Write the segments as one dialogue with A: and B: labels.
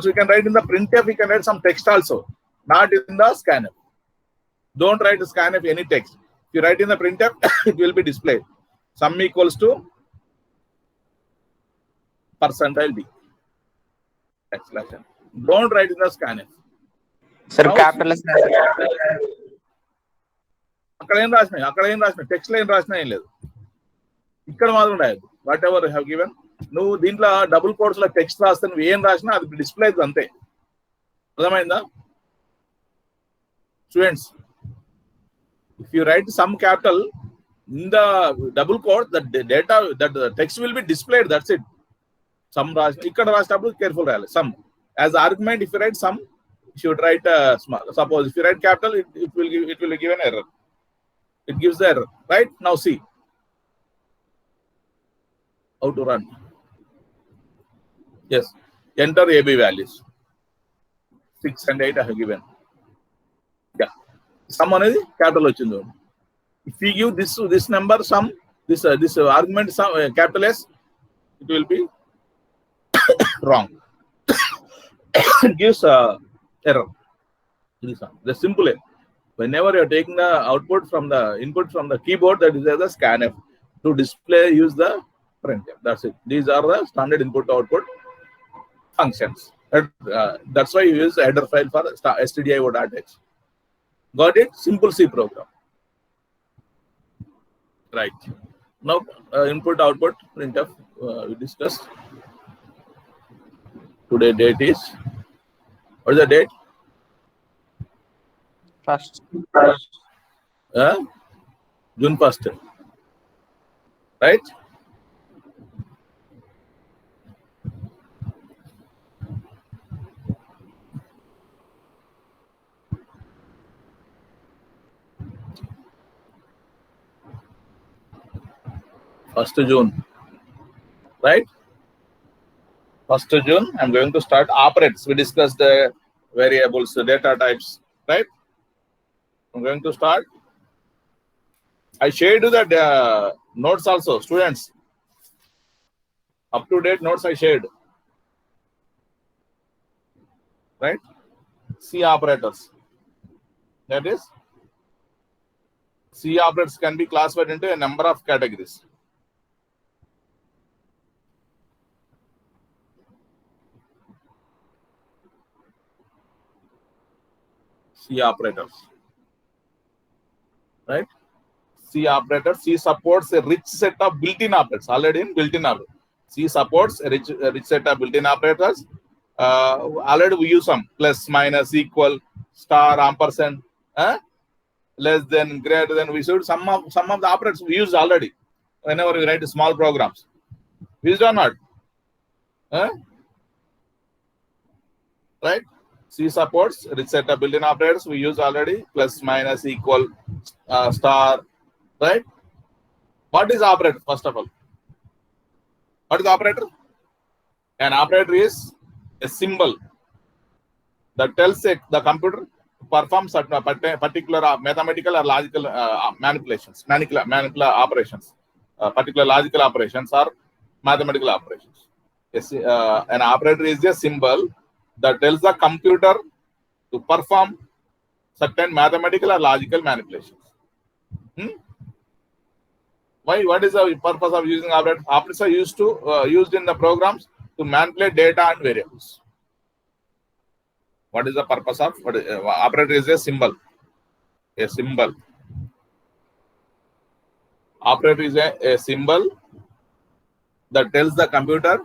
A: Also, you can write in the printf, you can write some text also, not in the scanf. Don't write the scanf any text. If you write in the printf, it will be displayed. Sum equals to percentile D. Exclamation. Don't write in the scanf.
B: Sir, capital.
A: అక్కడ ఏం రాసినాయి text లో ఏం రాసినా ఏం లేదు, ఇక్కడ మాత్రం రాయదు. What ever have given, నువ్వు దీంట్లో డబుల్ కోట్స్ లో టెక్స్ట్ రాస్తే నువ్వు ఏం రాసినా అది డిస్ప్లే అవుతుంది అంతే. అర్థమైందా students? If you write sum capital in the double quote, that data that text will be displayed, that's it. Sum రాసి ఇక్కడ రాసేటప్పుడు కేర్ఫుల్ రాయాలి. Sum as argument, if you write sum, you should write small. Suppose if you write capital, it will give an error. It gives the error, right? Now see how to run. Yes, enter AB values 6 and 8 I have given. Yeah, sum అనేది capital వచ్చింది. If we give this number sum, this argument sum capital S, it will be wrong. It gives error. The simple. Whenever you are taking the output from the input from the keyboard, that is the scanf. To display, use the printf. That's it. These are the standard input output functions. That's why you use the header file for stdio.h. Got it? Simple C program. Right. Now input output printf we discussed. Today date is, what is the date?
B: First.
A: June 1st. Right? First June. Right? 1st June, I'm going to start operates. We discussed the variables, the data types, right? I'm going to start. I shared you that notes also, students. Up to date notes I shared. Right? C operators. That is, C operators can be classified into a number of categories. C operators, right? C operators. C supports a rich set of built-in operators. Already in built-in operators. C supports a rich set of built-in operators. Already we use some plus, minus, equal, star, ampersand, less than, greater than. We should some of the operators we use already. Whenever we write small programs, we used or not? Right? C supports rich set of built-in operators. We use already plus, minus, equal, star. Right? What is operator? First of all, what is operator? An operator is a symbol that tells the computer to perform certain particular mathematical or logical manipulations, operations, particular logical operations or mathematical operations. Yes, an operator is a symbol that tells the computer to perform certain mathematical or logical manipulations. Why? What is the purpose of using operators? Operators are used in the programs to manipulate data and variables. What is the purpose of operator? Is a symbol. A symbol. Operator is a symbol that tells the computer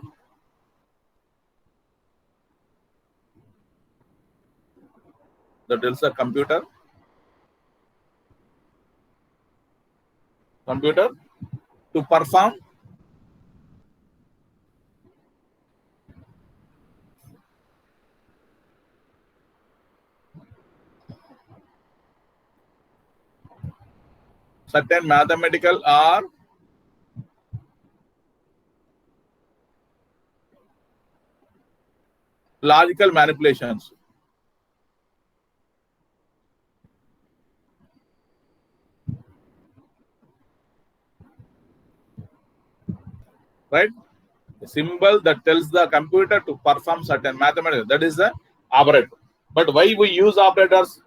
A: to perform certain mathematical or logical manipulations. Right? A symbol that tells the computer to perform certain mathematics. That is the operator. But why we use operators?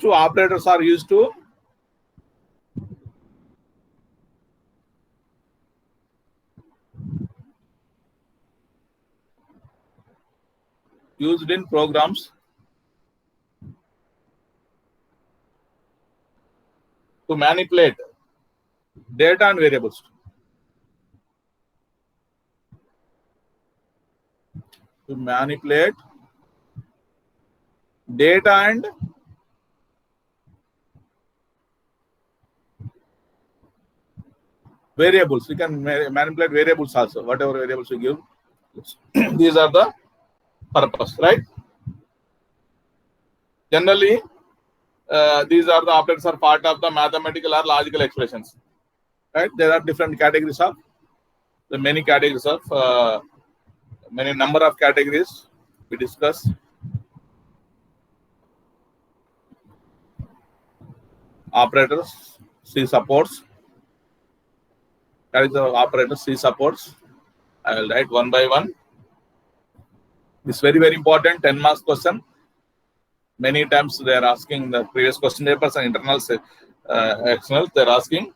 A: Operators are used to used in programs to manipulate data and variables. To manipulate data and variables. We can manipulate variables also, whatever variables we give. These are the purpose, right? Generally, these are the operators are part of the mathematical or logical expressions, right? There are different categories of many categories of many number of categories we discuss. Operators, C supports. That is the operator C supports. I will write one by one. This is very, very important 10 marks question. Many times they are asking the previous question papers and internals, externals. They are asking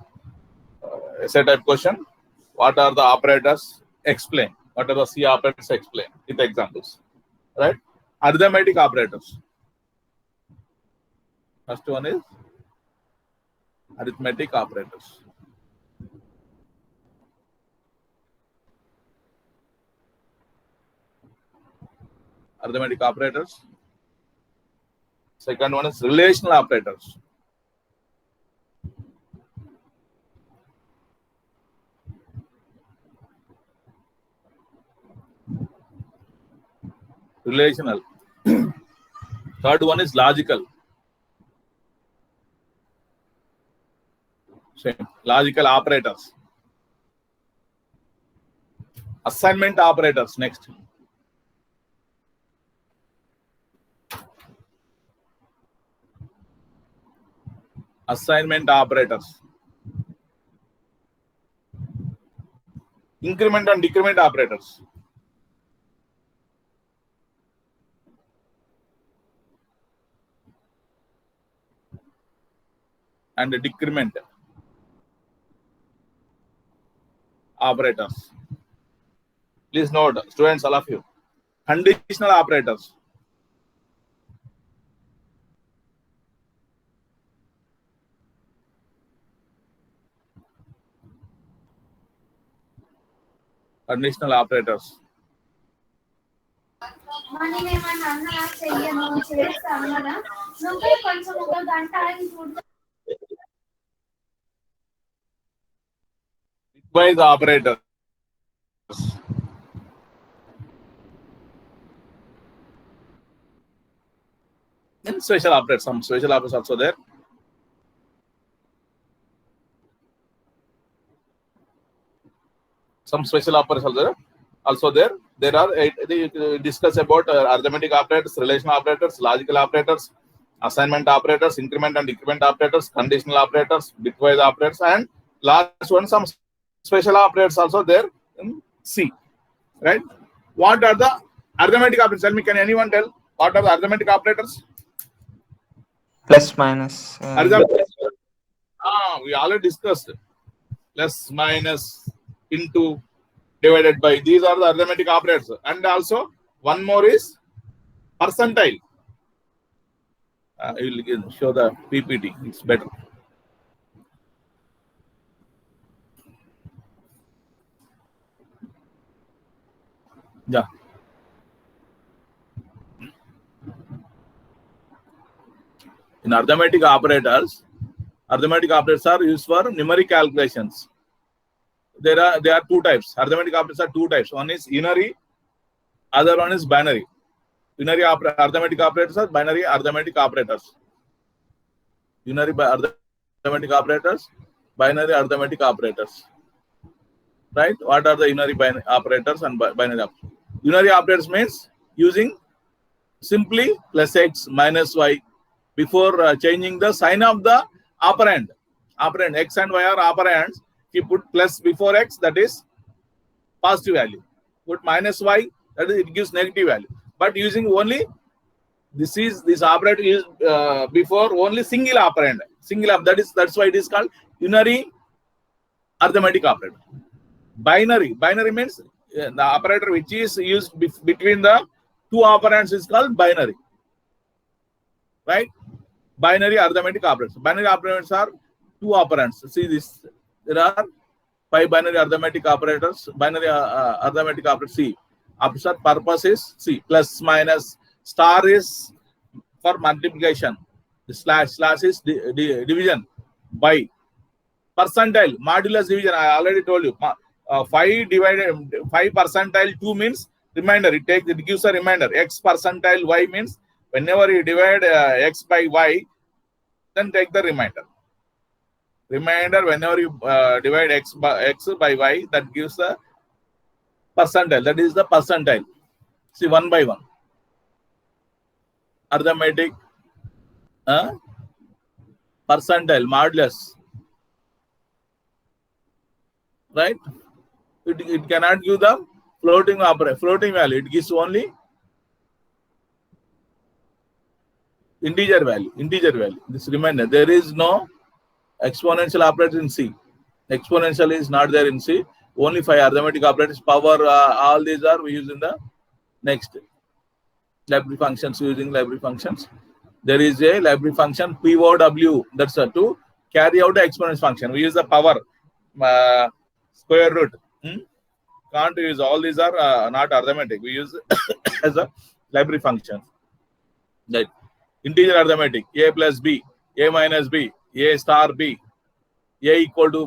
A: essay type question. What are the operators? Explain. What are the C operators? Explain with examples. Right? Arithmetic operators. First one is arithmetic operators. Arithmetic operators. Second one is relational operators. Relational. Third one is logical. Same. Logical operators. Assignment operators next. Assignment operators. Increment and decrement operators. And the decrement operators. Please note, students, all of you. Conditional operators. Conditional operators. Bitwise operators. And special operators. Some special operators also there. Some special operators also there. There are they discuss about arithmetic operators, relational operators, logical operators, assignment operators, increment and decrement operators, conditional operators, bitwise operators, and last one some special operators also there in C. Right? What are the arithmetic operators? Tell me, can anyone tell what are the arithmetic operators?
B: Plus minus.
A: We already discussed plus minus into divided by. These are the arithmetic operators. And also one more is percentile. I will show the PPT. It's better. Yeah. In arithmetic operators are used for numeric calculations. There are two types. Arithmetic operators are two types. One is unary, other one is binary. Unary arithmetic operators are binary arithmetic operators. Unary arithmetic operators, binary arithmetic operators. Right? What are the unary operators and binary operators? Unary operators means using simply plus x minus y before changing the sign of the operand. Operand x and y are operands. put plus before x, that is positive value. Put minus y, that is it gives negative value. But using only this operator is before only single operand. That's why it is called unary arithmetic operator. Binary means the operator which is used between the two operands is called binary, right? Binary arithmetic operators. Binary operators are two operands. See this. There are 5 binary arithmetic operators. Binary arithmetic operator C. Operator purpose is C. Plus, minus. Star is for multiplication. The slash is division by. Percentile, modulus division. I already told you. 5 divided 5 percentile 2 means remainder. It gives a remainder. X percentile y means whenever you divide x by y, then take the remainder. Remainder whenever you divide x by y, that gives a percentile. That is the percentile. See, 1 by 1. Arithmetic percentile, modulus. Right? It cannot give the floating value. It gives only integer value. This remainder. There is no exponential operator in C. Exponential is not there in C. Only 5 arithmetic operators. Power, all these are we use in the next library functions. Using library functions, there is a library function POW. That's to carry out the exponential function. We use the power, square root. Can't use all these are not arithmetic. We use as a library function. Right. Integer arithmetic. A plus B, A minus B, A star B, A equal to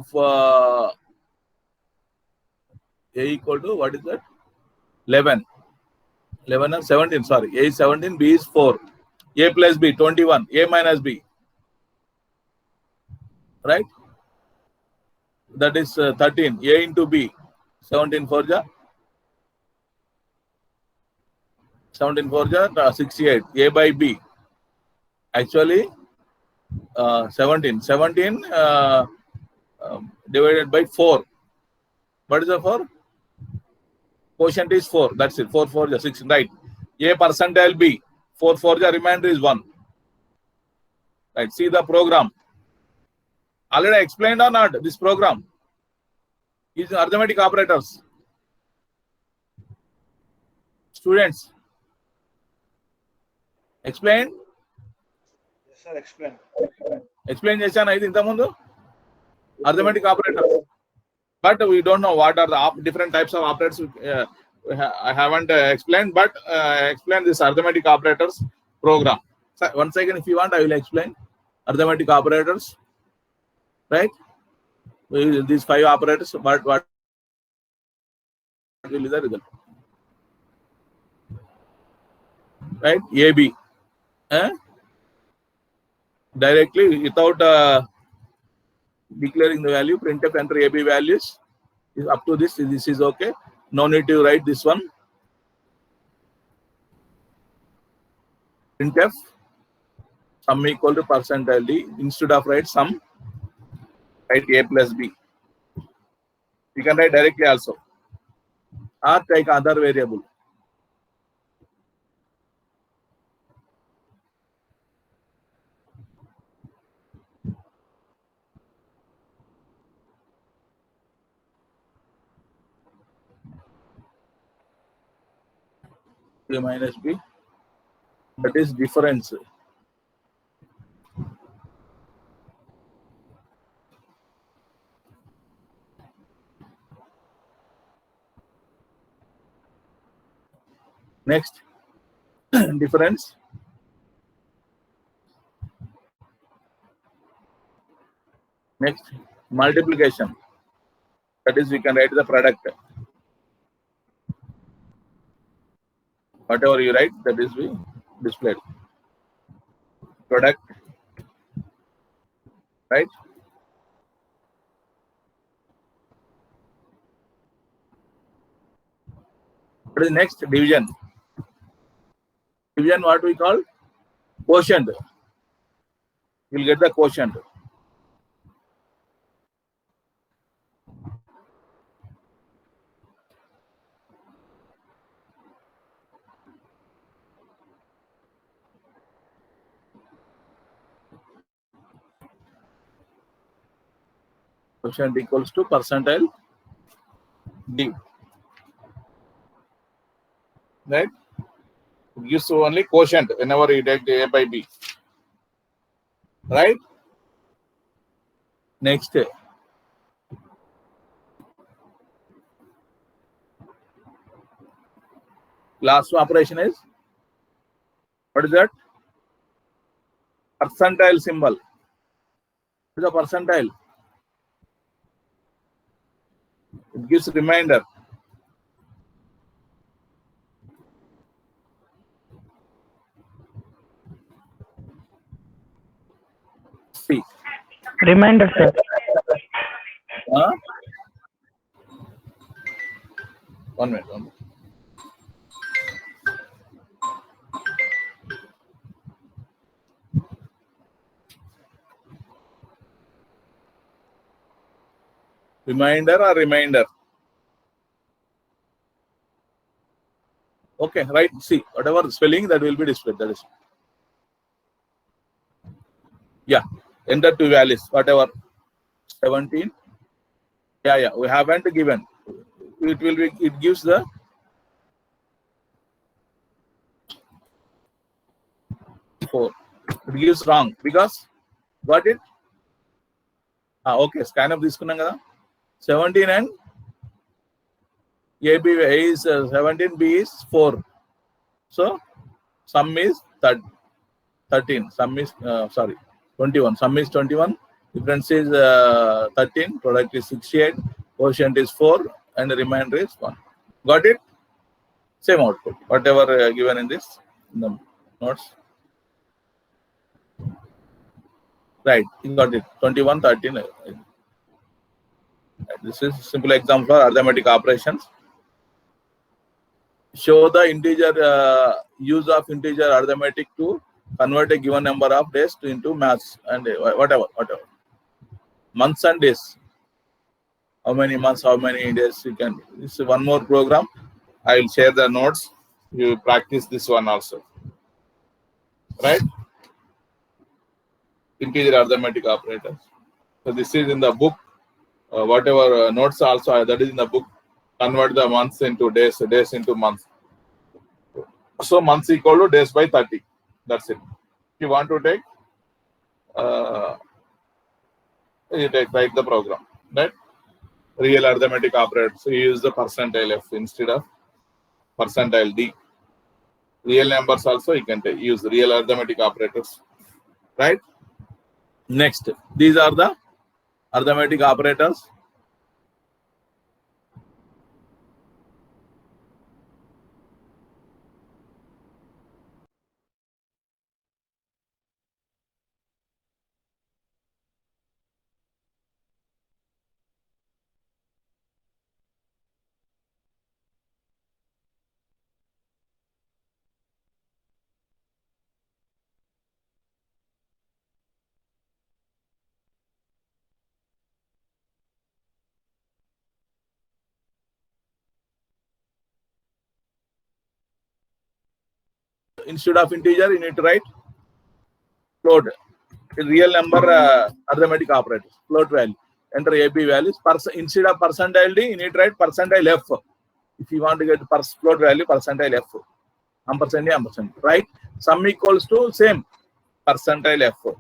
A: what is that? 11 or 17. Sorry, A is 17, B is 4. A plus B 21, A minus B. Right. That is 13. A into B. 17 4 ja 68. A by B. Actually, 17 divided by 4. What is the 4? Quotient is 4. That's it. 4 4 ja 6. Right. A percentile B. 4 4 ja remainder is 1. Right. See the program. Already explained or not? This program is arithmetic operators. Students, explain.
C: Yes, sir. Explain.
A: Explain chesana idi inta mundu. Arithmetic operators. But we don't know what are the different types of operators. I haven't explained, but explain this arithmetic operators program. So, 1 second, if you want, I will explain arithmetic operators. Right? These 5 operators, what will be the result? Right? AB. Directly without declaring the value, printf enter AB values is up to this. This is okay. No need to write this one. Printf sum equal to percentile D. Instead of write sum, write A plus B. You can write directly also. Or take other variable. A minus B. That is difference. Next, difference. Next, multiplication. That is, we can write the product. Whatever you write, that is we displayed. Product. Right? What is next? Division. Division, what we call? Quotient. You will get the quotient. quotient equals to percentile D. Right? It gives only quotient whenever you take A by B. Right? Next. Last operation is, what is that? Percentile symbol. What is a percentile? It gives reminder. See.
D: Reminder, sir.
A: Huh? 1 minute. Reminder or reminder? Okay, right. See, whatever spelling that will be displayed. That is. Yeah. Enter two values. Whatever. 17. Yeah. We haven't given. It will be. It gives the 4. It gives wrong because got it. Okay. Scan up this kunanga. 17 and AB is 17. B is 4. So sum is 13. Sum is 21. Sum is 21. Difference is 13. Product is 68. Quotient is 4. And the remainder is 1. Got it? Same output. Whatever given in this in the notes. Right. You got it. 21, 13. This is simple example for arithmetic operations. Show the integer use of integer arithmetic to convert a given number of days into maths and whatever. Months and days. How many months, how many days you can. This is one more program. I will share the notes. You practice this one also. Right? Integer arithmetic operators. So this is in the book. Whatever notes also that is in the book. Convert the months into days, days into months. So months equal to days by 30. That's it. If you want to take, write the program. Right? Real arithmetic operator. So you use the percentile F instead of percentile D. Real numbers also you can use real arithmetic operators. Right? Next, these are the arithmetic operators. Instead of integer, you need to write float. Real number arithmetic operators. Float value. Enter AB values. Instead of percentile D, you need to write percentile F. If you want to get float value, percentile F. Ampersand A, ampersand. Right? Sum equals to same percentile F.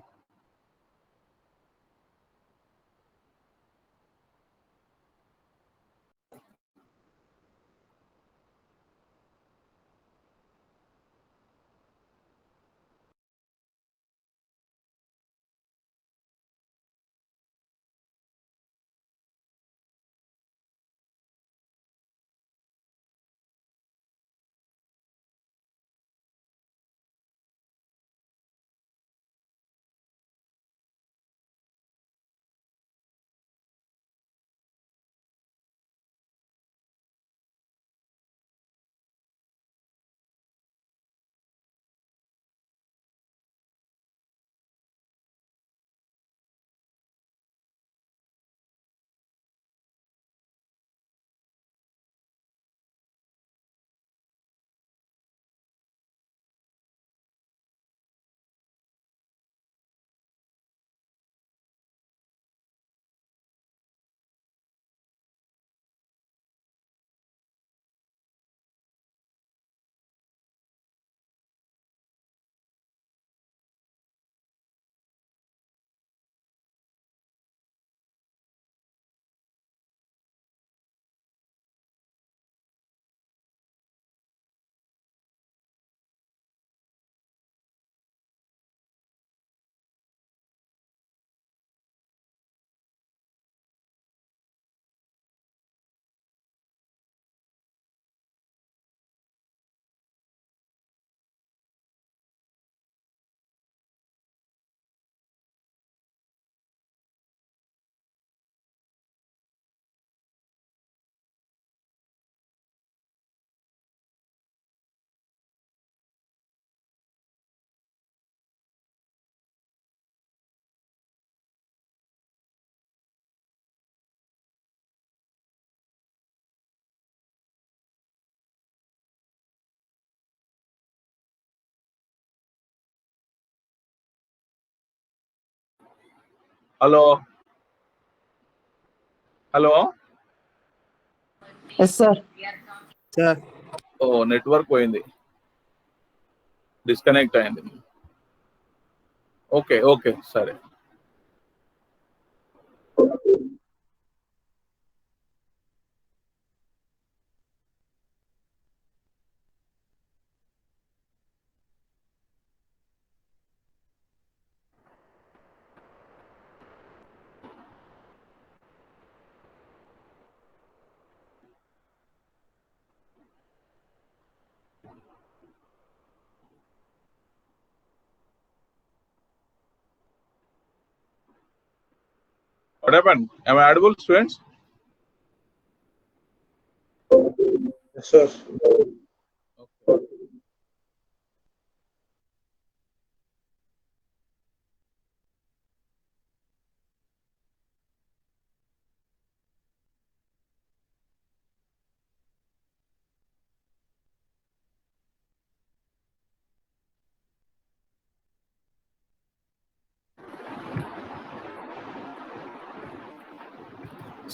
A: Hello hello
B: Yes, sir.
A: ఓ network పోయింది, disconnect అయింది. Okay okay సరే. What happened? Am I audible, students?
C: Yes, sir.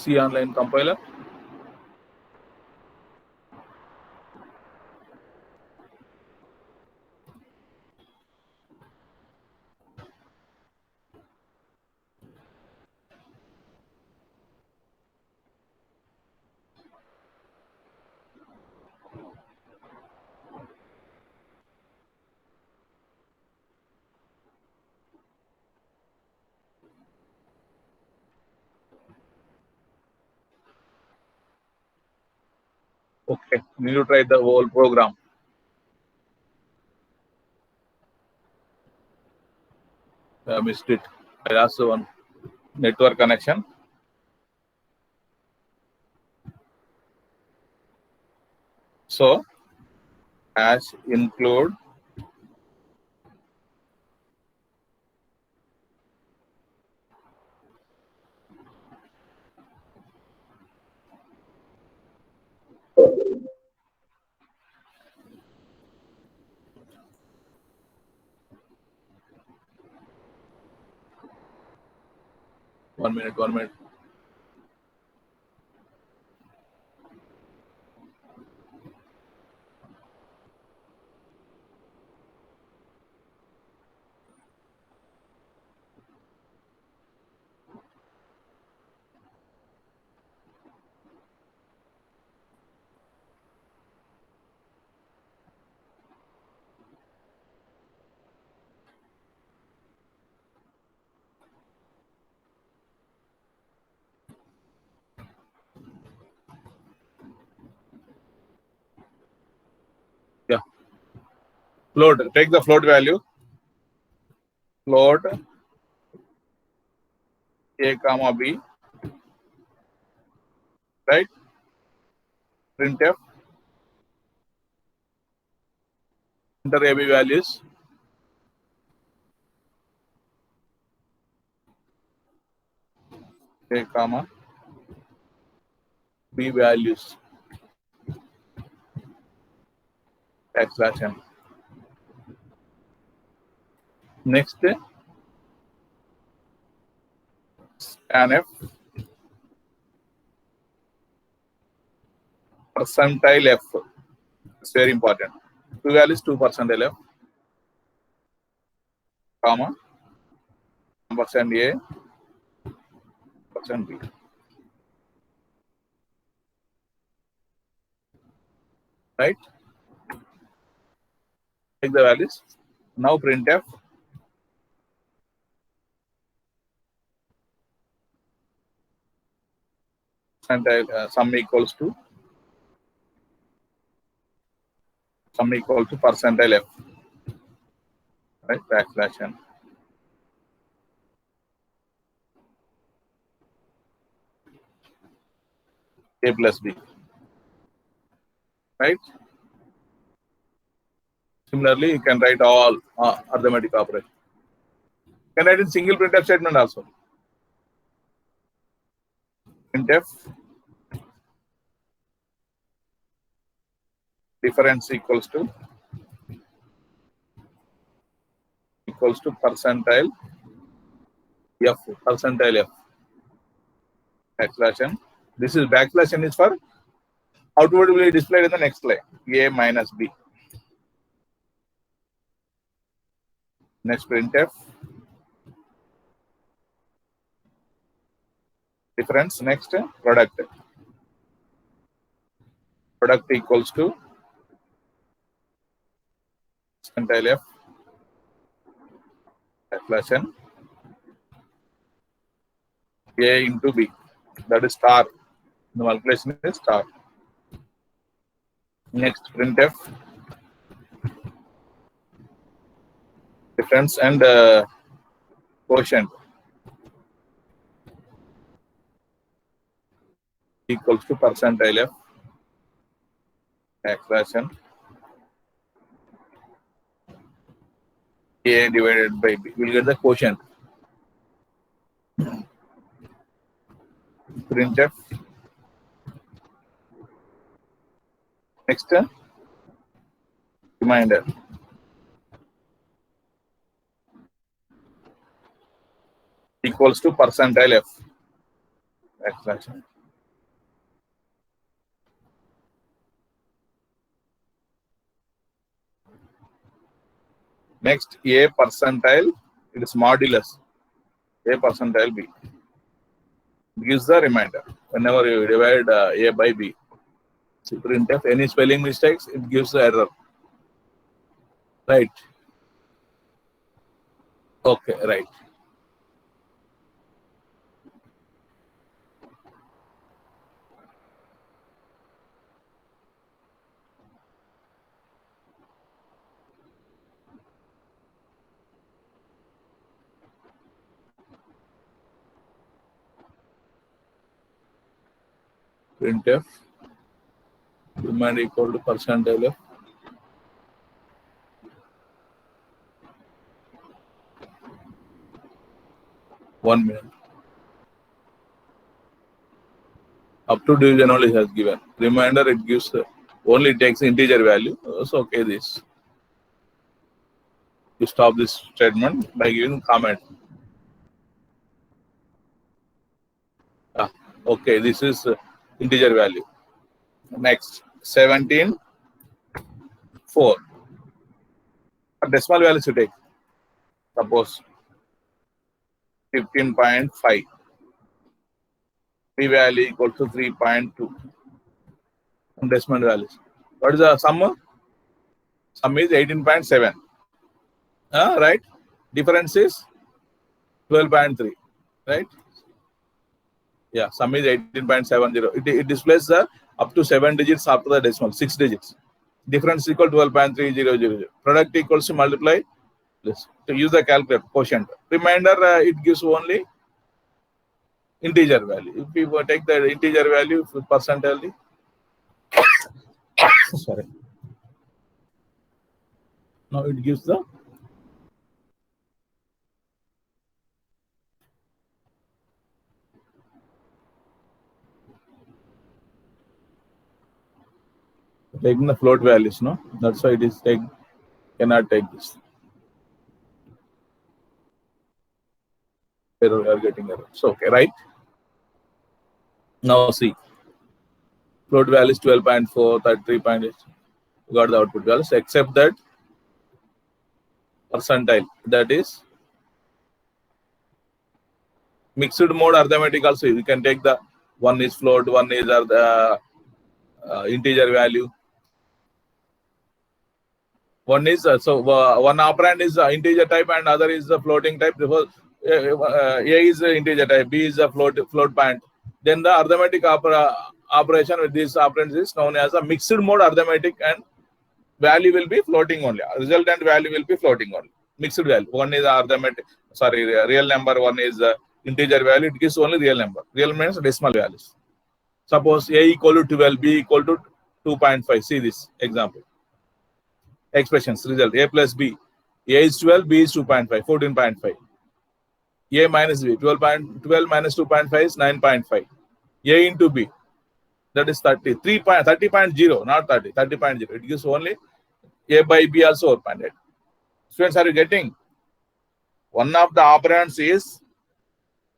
A: C online compiler. Okay, need to try the whole program. I missed it. I lost one network connection. So, hash include one minute. Yeah. Float. Take the float value. Float A comma B. Right. Printf. Enter AB values. A comma B values. \n. Next, scanf percentile F. It's very important. Two values 2% F, comma percent A, percent B. Right? Take the values. Now printf. Percentile sum equals to percentile F. Right? \n. A plus B. Right? Similarly, you can write all arithmetic operations. You can write in single printf statement also. Printf difference equals to percentile F, percentile F, backslash n. This is backslash n is for outward will be displayed in the next line, A minus B. Next printf, difference. Next product. Product equals to percentile F, backslash n, A into B. That is star. The multiplication is star. Next printf, difference and quotient equals to percentile F, backslash n, A divided by B. We'll get the quotient. Printf. Next, reminder. Equals to percentile F, backslash n. Next, A percentile, it is modulus, A percentile B. It gives the remainder. Whenever you divide A by B, so printf, any spelling mistakes, it gives the error. Right. Okay, right. Printf, demand equal to percentile F, one minute. Up to division only has given. Remainder it gives only takes integer value. So okay, this. You stop this statement by giving comment. Okay, this is integer value. Next, 17, 4. A decimal value to take. Suppose 15.5. P value equal to 3.2. Decimal values. What is the sum? Sum is 18.7. Right? Difference is 12.3. Right? Yeah, sum is 18.70. It displays the up to 7 digits after the decimal, 6 digits. Difference equal to 12.3000. Product equals to multiply this. To use the calculator, quotient. Remainder, it gives only integer value. If we take the integer value percentile, sorry. Now it gives the taking the float values, no? That's why it is cannot take this. Error, we are getting error. So okay, right? Now see. Float value is 12.4, 33.8. Got the output values, except that percentile, that is mixed mode arithmetic also. You can take the one is float, one is the integer value. One is one operand is integer type and other is the floating type. Because A is the integer type, B is the float point. Then the arithmetic operation with these operands is known as a mixed mode arithmetic, and value will be floating only. Resultant value will be floating only. Mixed value. One is arithmetic, sorry, real number. One is integer value. It gives only real number. Real means decimal values. Suppose A equal to 12, B equal to 2.5. See this example. Expressions result A plus B. A is 12, B is 2.5, 14.5. A minus B, 12 minus 2.5 is 9.5. A into B, that is 30. 30.0, not 30, 30.0. It gives only A by B also 4.8. Students, are you getting? One of the operands is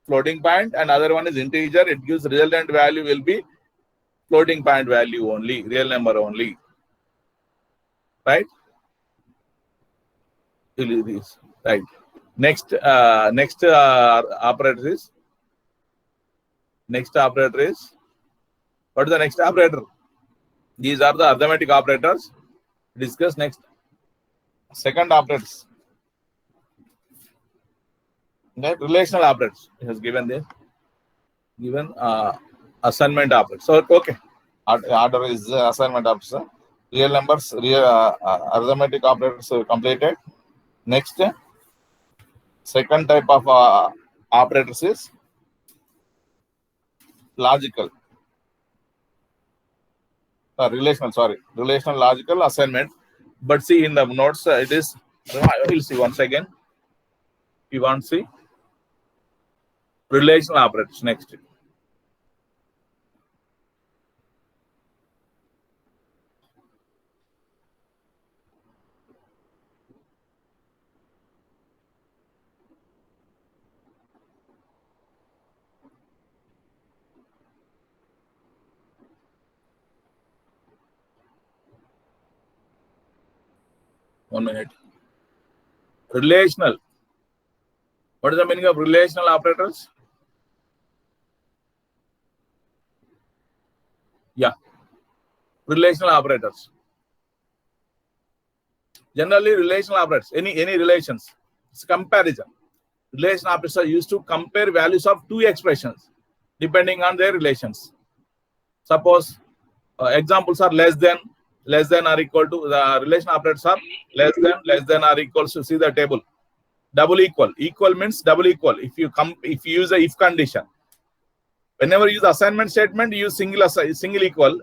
A: floating point, and other one is integer. It gives resultant value will be floating point value only, real number only. Right? Right. Next operator is what is the next operator? These are the arithmetic operators. Discuss next. Second operators. Okay. Relational operators. It has given there. Given assignment operators. So okay. Order is assignment operators. Real numbers, arithmetic operators completed. Next, second type of operators is logical. Relational logical assignment. But see in the notes, it is, we'll see once again. You want to see relational operators next. One minute. Relational. What is the meaning of relational operators? Yeah. Relational operators. Generally, relational operators, any relations. It's comparison. Relational operators are used to compare values of two expressions depending on their relations. Suppose examples are less than or equal to. The relation operators are less than or equal to. See the table. Double equal. Equal means double equal. If you use a if condition, whenever you use assignment statement, you use single equal.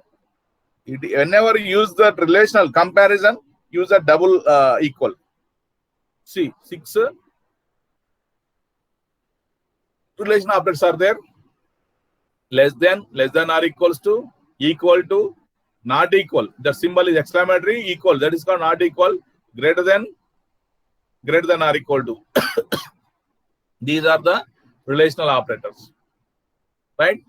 A: Whenever you use the relational comparison, use a double equal. See 6 relation operators are there. Less than or equals to, equal to, not equal. The symbol is exclamatory, equal. That is called not equal. Greater than or equal to. These are the relational operators. Right?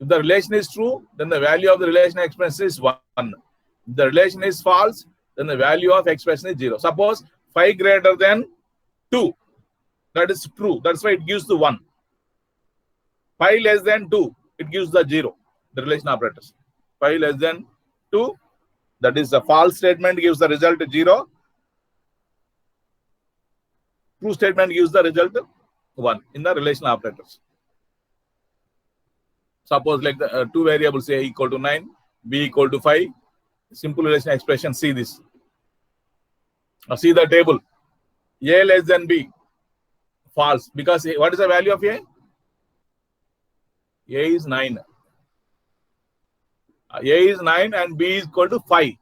A: If the relation is true, then the value of the relation expression is 1. If the relation is false, then the value of expression is 0. Suppose 5 greater than 2. That is true. That's why it gives the 1. 5 less than 2, it gives the 0. The relation operators. 5 less than 2, that is the false statement, gives the result 0. True statement gives the result 1 in the relational operators. Suppose like the two variables A equal to 9, B equal to 5. Simple relation expression. See this. See the table. A less than B. False. Because what is the value of A? A is 9. A is 9 and B is equal to 5.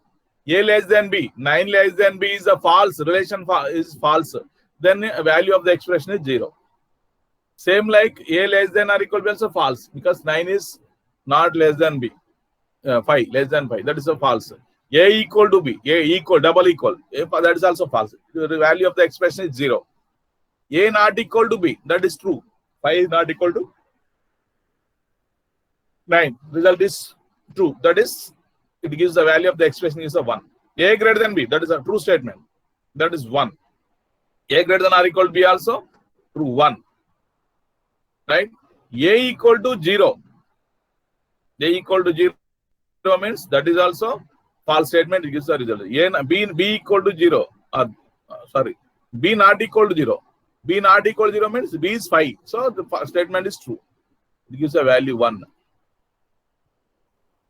A: A less than B. 9 less than B is a false. Relation is false. Then the value of the expression is 0. Same like A less than or equal to also false. Because 9 is not less than B. 5 less than 5. That is a false. A equal to B. A equal, double equal. That is also false. The value of the expression is 0. A not equal to B. That is true. 5 is not equal to 9. Result is true. That is, it gives the value of the expression is a 1. A greater than B. That is a true statement. That is 1. A greater than or equal to B also true. 1. Right? A equal to 0. A equal to 0 means that is also false statement. It gives the result. B equal to 0. B not equal to 0. B not equal to 0 means B is 5. So the statement is true. It gives a value 1.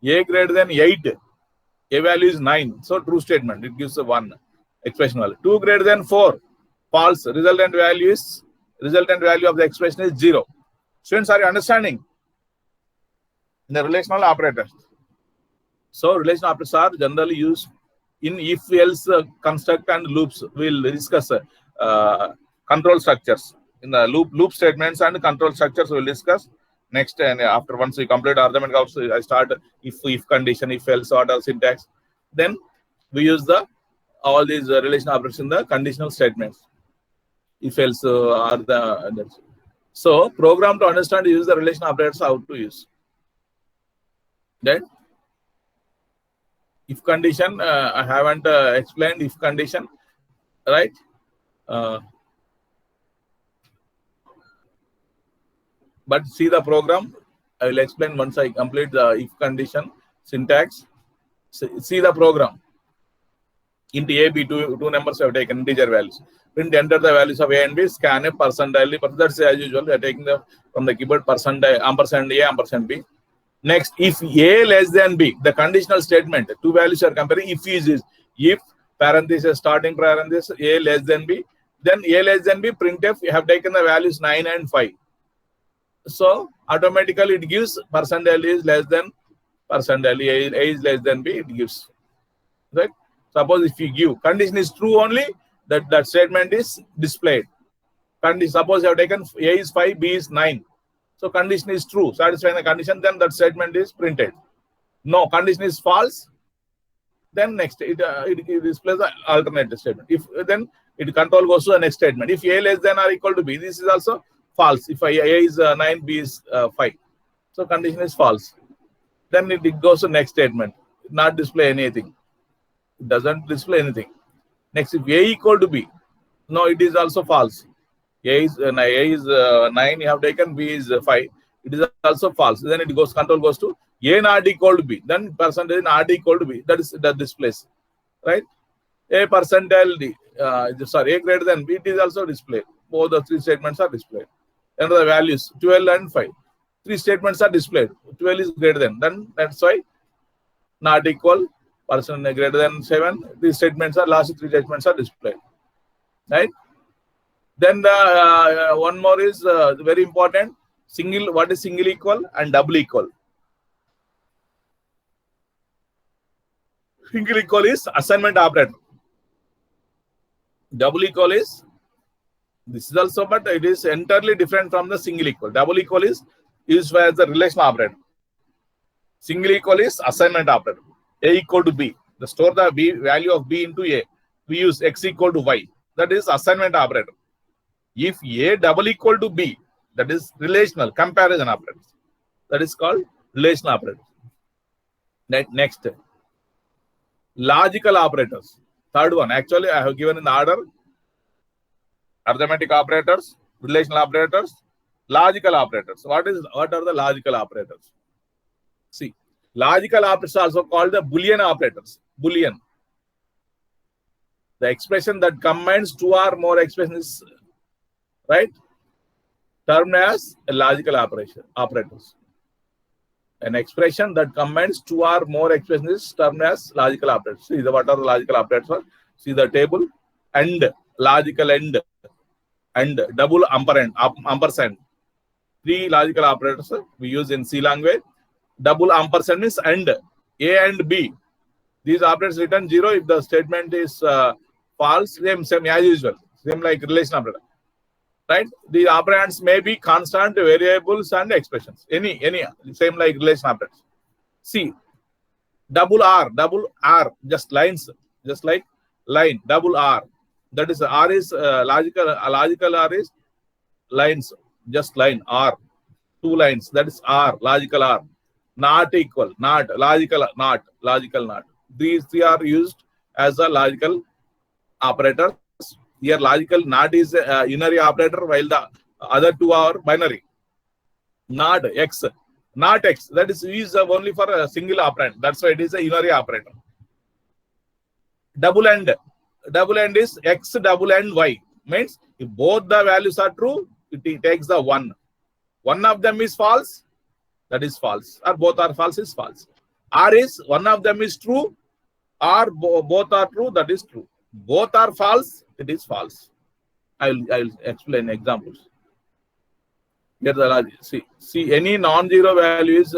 A: A greater than 8. A value is 9. So true statement. It gives a 1 expression value. 2 greater than 4. False. Resultant value of the expression is 0. Students, are you understanding? In the relational operators. So relational operators are generally used in if-else construct and loops. We will discuss control structures. In the loop statements and control structures we will discuss next, and after once we complete arithmetic also I start if condition, if else order syntax. Then we use all these relational operators in the conditional statements. If else are the So program to understand use the relation operators how to use. Then if condition, I haven't explained if condition, right? But see the program. I will explain once I complete the if condition syntax. See the program. Into A, B, two numbers have taken integer values. Print enter the values of A and B, scan a percentile. That's as usual. We are taking from the keyboard percentile, ampersand A, ampersand B. Next, if A less than B, the conditional statement, two values are comparing. If parenthesis, starting parenthesis, A less than B, then A less than B, printf, you have taken the values 9 and 5. So automatically it gives percentile is less than percentile, A is less than B, it gives. Right? Suppose if you give condition is true only, that statement is displayed. Suppose you have taken A is 5, B is 9. So condition is true, satisfying the condition, then that statement is printed. No, condition is false, then next it displays the alternate statement. If then it control goes to the next statement. If A less than or equal to B, this is also false. If A is 9, B is 5. So condition is false. Then it goes to next statement, not display anything. It doesn't display anything. Next, if A equal to B, no, it is also false. A is 9, you have taken, B is 5. It is also false. Then it goes, control goes to A not equal to B. Then percentage not equal to B. That displays, right? A percentile D, A greater than B, it is also displayed. Both the three statements are displayed. And the values 12 and 5. Three statements are displayed. 12 is greater than. Then that's why not equal, percent greater than 7. These statements are last three statements are displayed, right? Then the one more is very important. Single. What is single equal and double equal? Single equal is assignment operator. Double equal is this is also, but it is entirely different from the single equal. Double equal is used as the relational operator. Single equal is assignment operator. A equal to B. The store the B value of B into A. We use X equal to Y. That is assignment operator. If A double equal to B, that is relational comparison operator. That is called relational operator. Next, logical operators. Third one, actually I have given in the order: arithmetic operators, relational operators, logical operators. What are the logical operators? See, logical operators are also called the Boolean operators. Boolean. The expression that combines two or more expressions, right, termed as a logical operators. An expression that combines two or more expressions is termed as logical operators. See what are the logical operators? See the table: and, logical and double ampersand. Three logical operators we use in C language. Double ampersand means and. A and B. These operators return 0 if the statement is false. Same as usual. Same like relation operator. Right? The operands may be constant, variables, and expressions. Any same like relation operators. C. Double R, just lines, just like line. Double R. That is R is logical. Logical R is lines, just line. R, two lines. That is R, logical R. Not equal, not logical, not. These three are used as a logical operator. Here, logical not is a unary operator, while the other two are binary. Not X. That is used only for a single operand. That's why it is a unary operator. Double end is X double end Y. Means if both the values are true, it takes the one. One of them is false, that is false. Or both are false is false. R is one of them is true, or both are true, that is true. Both are false, it is false. I will explain examples. Here the logic. See any non-zero value is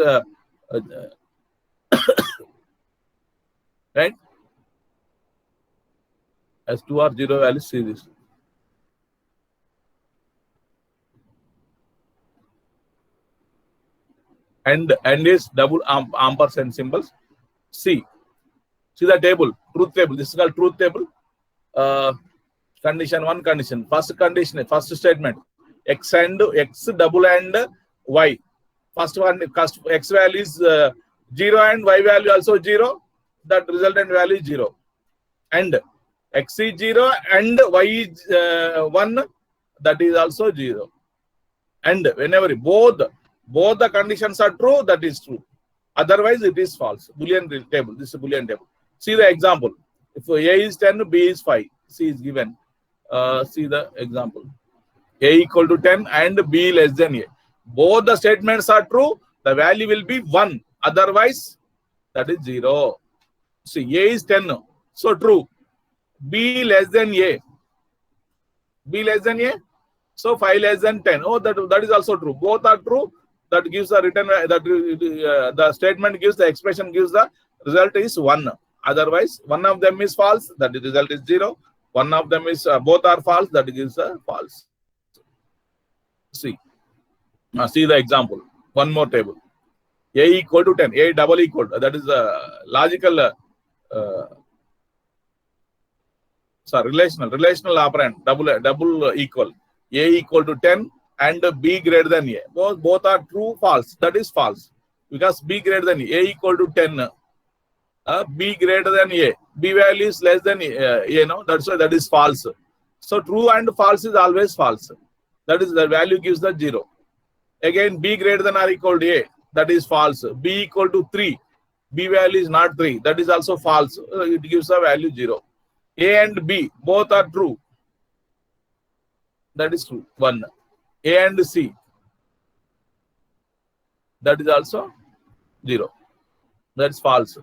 A: right. As 2 or 0 values, see this. And is double ampersand symbols. See the table, truth table. This is called truth table. Condition 1, condition. First statement. x double and y. First one, x value is 0 and y value also 0. That resultant value is 0. And x is 0 and y is 1. That is also 0. And whenever both the conditions are true, that is true. Otherwise, it is false. Boolean table. This is a Boolean table. See the example. If A is 10, B is 5. C is given. See the example. A equal to 10 and B less than A. Both the statements are true. The value will be 1. Otherwise, that is 0. See, A is 10. So true. B less than A. B less than A. So 5 less than 10. Oh, that is also true. Both are true. That gives the return. The statement gives the expression gives the result is 1. Otherwise, one of them is false. That the result is 0. One of them is both are false. That gives a false. See. See the example. One more table. A equal to 10. A double equal. That is a logical. Relational operand. Double equal. A equal to 10 and B greater than A. Both are true, false. That is false. Because B greater than A equal to 10. B greater than A. B value is less than A. No? That's why that is false. So true and false is always false. That is the value gives the 0. Again, B greater than or equal to A. That is false. B equal to 3. B value is not 3. That is also false. It gives a value 0. A and B both are true. That is true. 1. A and C. That is also 0. That is false.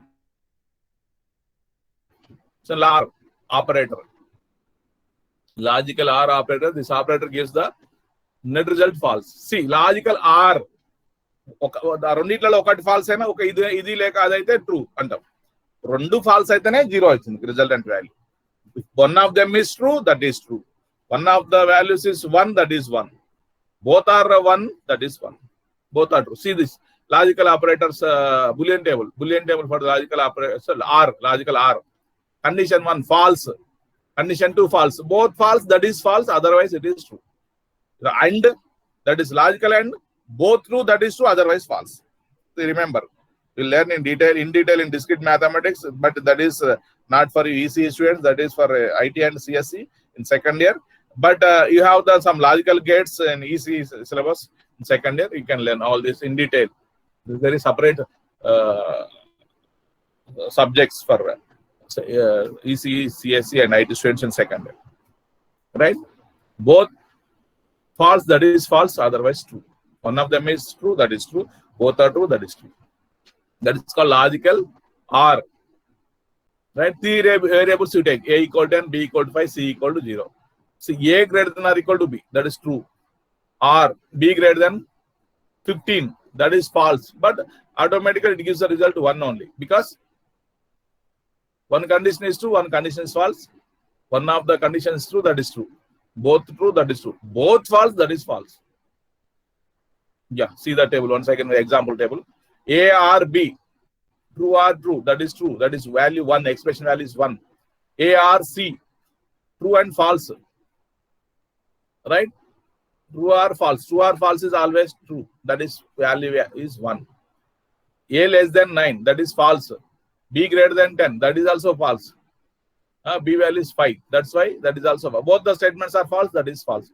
A: So, LAR operator. Logical OR operator. This operator gives the net result false. See, logical OR. రెండిట్లలో ఒకటి falls అయినా ఒక ఇది లేక అదైతే true అంటాం. రెండు falls అయితేనే 0 అవుతుంది resultant value. One of them is true, that is true. One of the values is 1, that is 1. Both are 1, that is 1. Both are true. See this logical operators Boolean table. Boolean table for the logical operators R. Logical R. Condition 1 false. Condition 2 false. Both false, that is false. Otherwise, it is true. The AND, that is logical AND. Both true, that is true. Otherwise, false. So remember, we'll learn in detail in discrete mathematics, but that is not for ECE students. That is for IT and CSE in second year. But you have some logical gates in ECE syllabus in second year. You can learn all this in detail. This is very separate subjects for ECE, CSE, and IT students in second year. Right? Both false, that is false. Otherwise, true. One of them is true, that is true. Both are true, that is true. That is called logical OR. Right? 3 variables you take. A equal to 10, B equal to 5, C equal to 0. See, A greater than or equal to B. That is true. Or B greater than 15. That is false. But automatically it gives the result 1 only. Because one condition is true, one condition is false. One of the conditions is true, that is true. Both true, that is true. Both false, that is false. Yeah, see the table. 1 second, example table. A or B, true or true, that is true. That is value 1, expression value is 1. A or C, true and false. Right? True or false. True or false is always true. That is value is 1. A less than 9, that is false. B greater than 10, that is also false. B value is 5. That's why that is also false. Both the statements are false, that is false.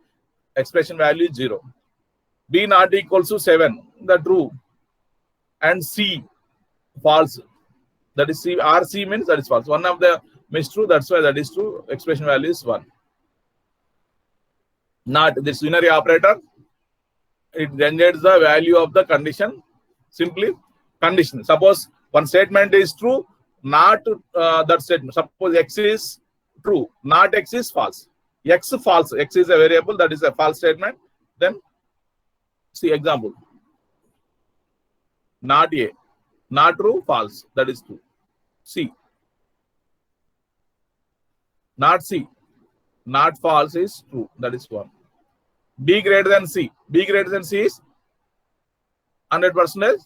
A: Expression value is 0. B not equals to 7, the true. And C, false. That is C. Or C means that is false. One of them is true, that's why that is true. Expression value is 1. Not this unary operator. It generates the value of the condition. Simply condition. Suppose one statement is true, not that statement. Suppose X is true, not X is false. X false. X is a variable, that is a false statement. Then see example. Not A. Not true, false. That is true. C. Not C. Not false is true. That is 1. B greater than C. B greater than C is 100%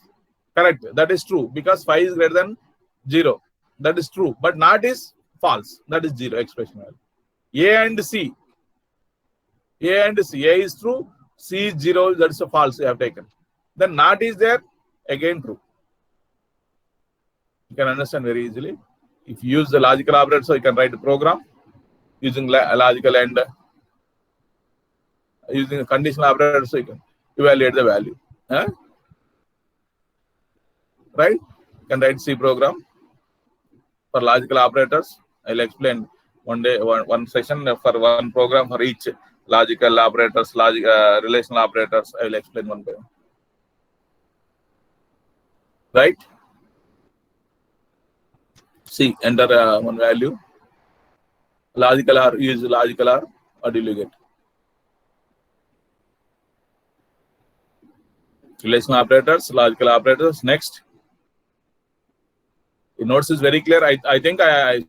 A: correct. That is true. Because 5 is greater than 0. That is true. But not is false. That is 0 expression value. A and C. A and C. A is true. C is 0, that's a false you have taken. Then not is there, again true. You can understand very easily. If you use the logical operator, so you can write a program using logical and using a conditional operator, so you can evaluate the value. Right? You can write C program for logical operators. I'll explain one session for one program for each logical operators, relational operators. I will explain one by one. Right? See, enter one value. Logical or use logical or what will you get? Relational operators, logical operators. Next. The notes is very clear. I think I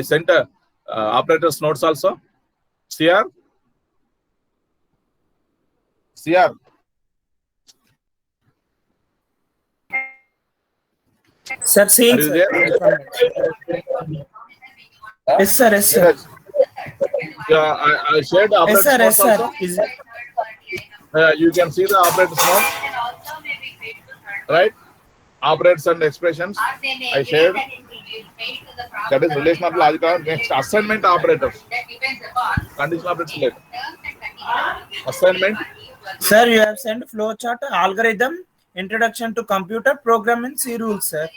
A: sent a operators notes also. CR.
E: Sir, seeing,
A: Are you
E: sir.
A: there?
E: Yes, sir. Yes, sir.
A: Yeah, I shared the
E: Yes,
A: operators
E: sir. Yes,
A: notes
E: sir.
A: also.
E: Is
A: You can see the operators notes, right? Operators and expressions. I shared. That is relational logical. Next, assignment operators. Conditional operators later. Assignment.
E: Sir, you have sent flowchart algorithm introduction to computer programming C rules, sir.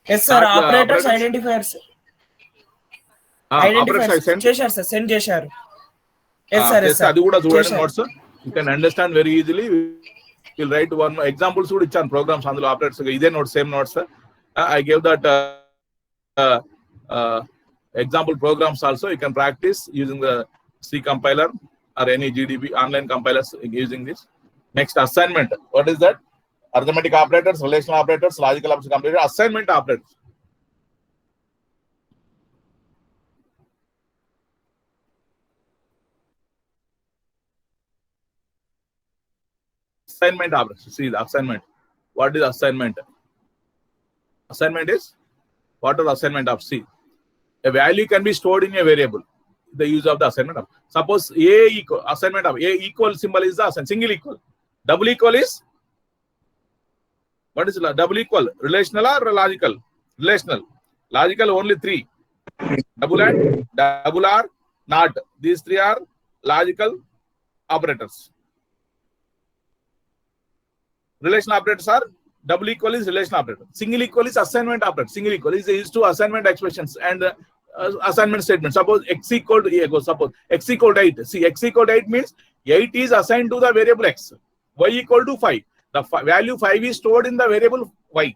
E: Yes, sir.
A: Not the
E: Operators
A: operators.
E: identifiers.
A: Operators I
E: Identifiers.
A: sent.
E: Cheshire, sir. Send Cheshire. Yes, sir. Yes, sir.
A: అది కూడా చూడండి
E: Cheshire.
A: notes. You can understand very easily. We'll write one examples కూడా ఇచ్చాను programs అందులో operators ఇదే notes, same notes. I gave that example programs also. You can practice using the C compiler or any GDB online compilers using this. Next, assignment. What is that? Arithmetic operators, relational operators, logical operators, assignment operators. Assignment operators. See the assignment. What is assignment? Assignment is what is assignment of C? A value can be stored in a variable. The use of the assignment of. Suppose A equal assignment of A equal symbol is the assignment. Single equal. Double equal is what is double equal? Relational or logical? Relational. Logical only 3. Double and double are not. These 3 are logical operators. Relational operators are double equal is relational operator. Single equal is assignment operator. Single equal is used to assignment expressions and assignment statement. Suppose x equal to suppose x equal to 8. See, x equal to 8 means 8 is assigned to the variable x. Y equal to 5. The value 5 is stored in the variable y.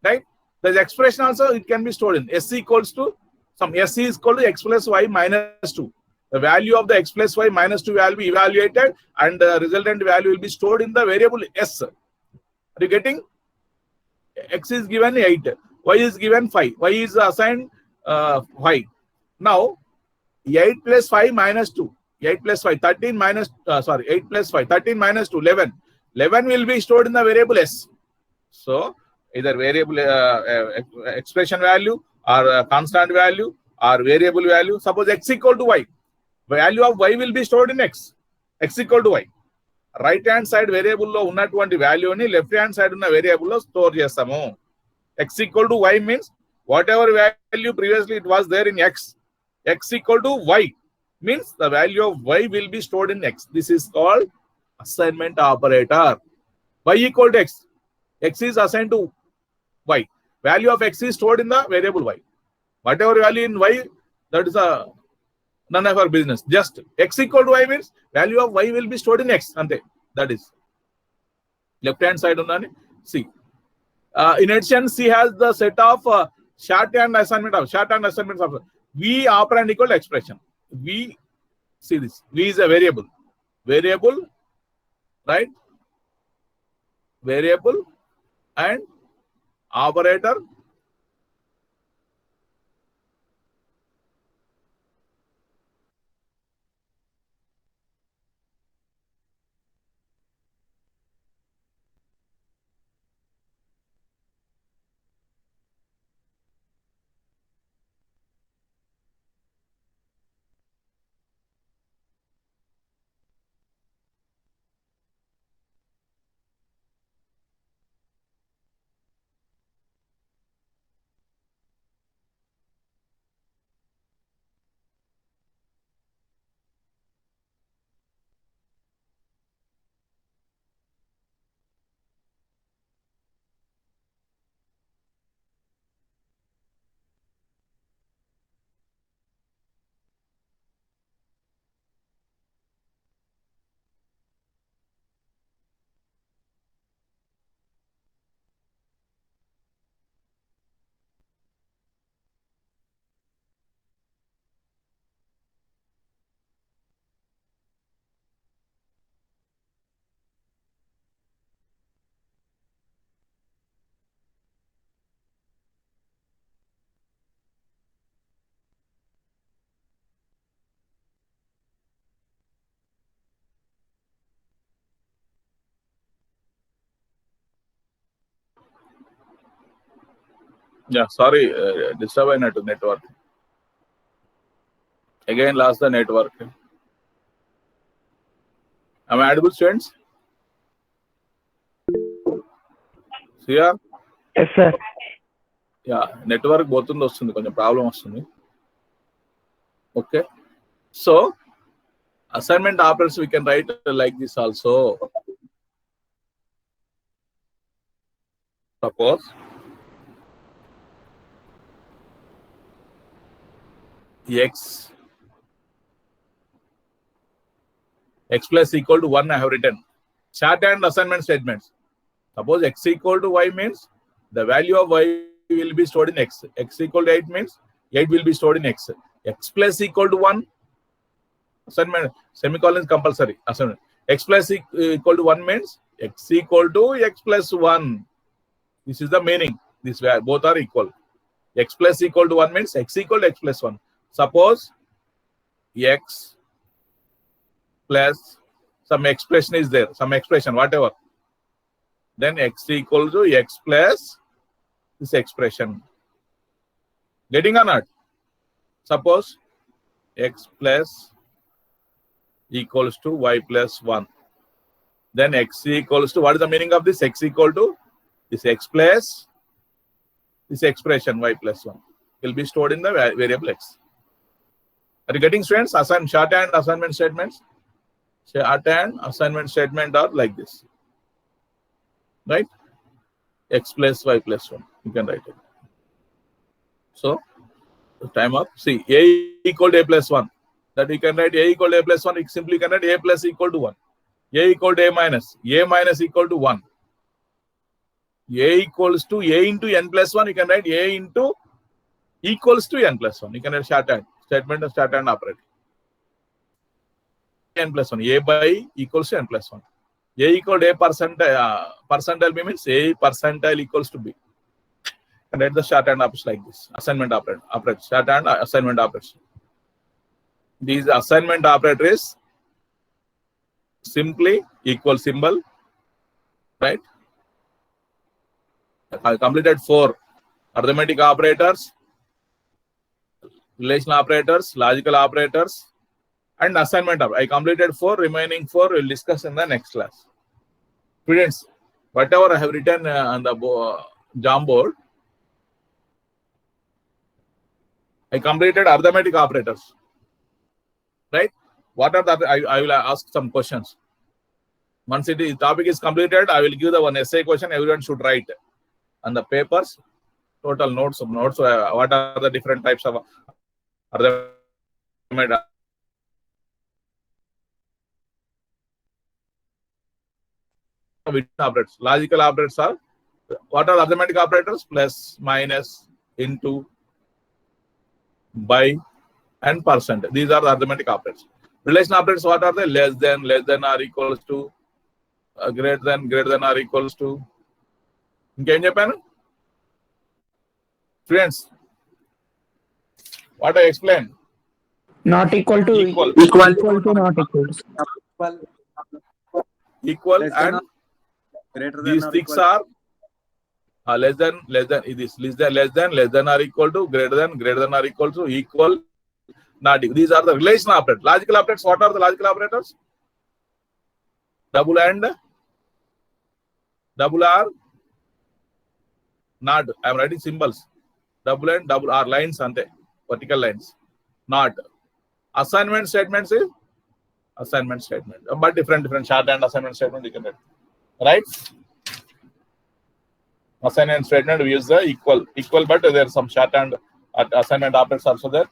A: Right? The expression also it can be stored in s equals to some s is equal to x plus y minus 2. The value of the x plus y minus 2 will be evaluated and the resultant value will be stored in the variable s. Are you getting? X is given 8, y is given 5, y is assigned 5. Now, 8 plus 5 minus 2, 8 plus 5, 13 minus, 8 plus 5, 13 minus 2, 11. 11 will be stored in the variable s. So, either variable expression value or constant value or variable value. Suppose x equal to y. Value of y will be stored in x. X equal to y. Right hand side variable లో ఉన్నటువంటి value ని left hand side ఉన్న variable లో store చేస్తాము. X equal to y means whatever value previously it was there in x. X equal to y means the value of y will be stored in x. This is called assignment operator. Y equal to x. X is assigned to y. Value of x is stored in the variable y. Whatever value in y, that is a none of our business. Just x equal to y means value of y will be stored in x. Ante. That is left hand side on C. In addition, C has the set of shorthand assignment of V operand equal to expression. V, see this. V is a variable. Variable, right? Variable and operator. Yeah, sorry, disturb network. Again, lost the network. Am I audible, students? Here?
D: Yes, sir.
A: Yeah, network పోతుంది వస్తుంది కొంచెం problem వస్తుంది. Okay. So, assignment operators we can write like this also. Suppose x plus equal to 1 I have written. Shorthand assignment statements. Suppose x equal to y means the value of y will be stored in x. X equal to 8 means 8 will be stored in x. X plus equal to 1. Assignment semicolon is compulsory. Assignment. X plus equal to 1 means x equal to x plus 1. This is the meaning. This both are equal. X plus equal to 1 means x equal to x plus 1. Suppose x plus some expression is there, some expression, whatever. Then x equal to x plus this expression. Getting or not? Suppose x plus equals to y plus 1. Then x equals to, what is the meaning of this? X equal to this x plus this expression y plus 1 will be stored in the variable x. Are you getting, students? Shorthand assignment statements. Shorthand assignment statement are like this, right? X plus y plus 1. You can write it. So, time up. See, a equal to a plus 1. That we can write a equal to a plus 1. You simply can write a plus equal to 1. A equal to a minus equal to 1. A equals to a into n plus 1. You can write a into equals to n plus 1. You can write shorthand statement of shorthand operator. N plus 1. A by equals to n plus 1. A equal to a percentile B means a percentile equals to B. And write the shorthand operators like this. Assignment operator. Shorthand assignment operators. These assignment operator is simply equal symbol, right? I completed 4 arithmetic operators, relational operators, logical operators, and assignment operator. I completed 4. Remaining 4 we'll discuss in the next class. Students, whatever I have written on the Jamboard, I completed arithmetic operators. Right? What are the I will ask some questions. Once the topic is completed, I will give the one essay question everyone should write on the papers. Total notes. What are the different types of arithmetic operators? Logical operators are, what are arithmetic operators? Plus, minus, into, by, and percent. These are the arithmetic operators. Relation operators, what are they? Less than or equals to, greater than or equals to. Inkem cheppanu? Students, what I explained?
D: Not equal to
A: Equal.
D: Equal to not equal.
A: Equal
F: Less than
A: and
F: or greater than
A: these
F: or
A: six
F: equal.
A: are less than it is less than or equal to, greater than or equal to, equal, not equal. These are the relation operators. Logical operators, what are the logical operators? Double and double are not. I am writing symbols. Double and double are lines ante, vertical lines. Not. Assignment statements is assignment statement, but different shorthand assignment statement you can write. Right? Assignment statement we use the equal, but there are some shorthand assignment operators also there.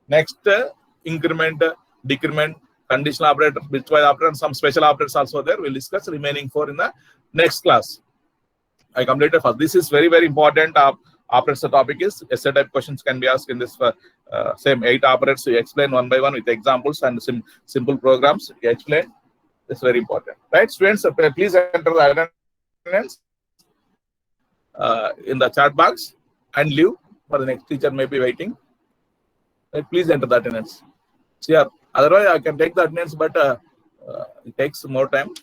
A: Next, increment, decrement, conditional operator, bitwise operator, and some special operators also there. We'll discuss remaining 4 in the next class. I completed first. This is very, very important. Operator topic is essay type questions can be asked in this same 8 operators. You explain one by one with examples and simple programs. You explain. It's very important, right? Students, please enter the attendance in the chat box and leave for the next teacher may be waiting. Right? Please enter the attendance. See, otherwise I can take the attendance, but it takes more time.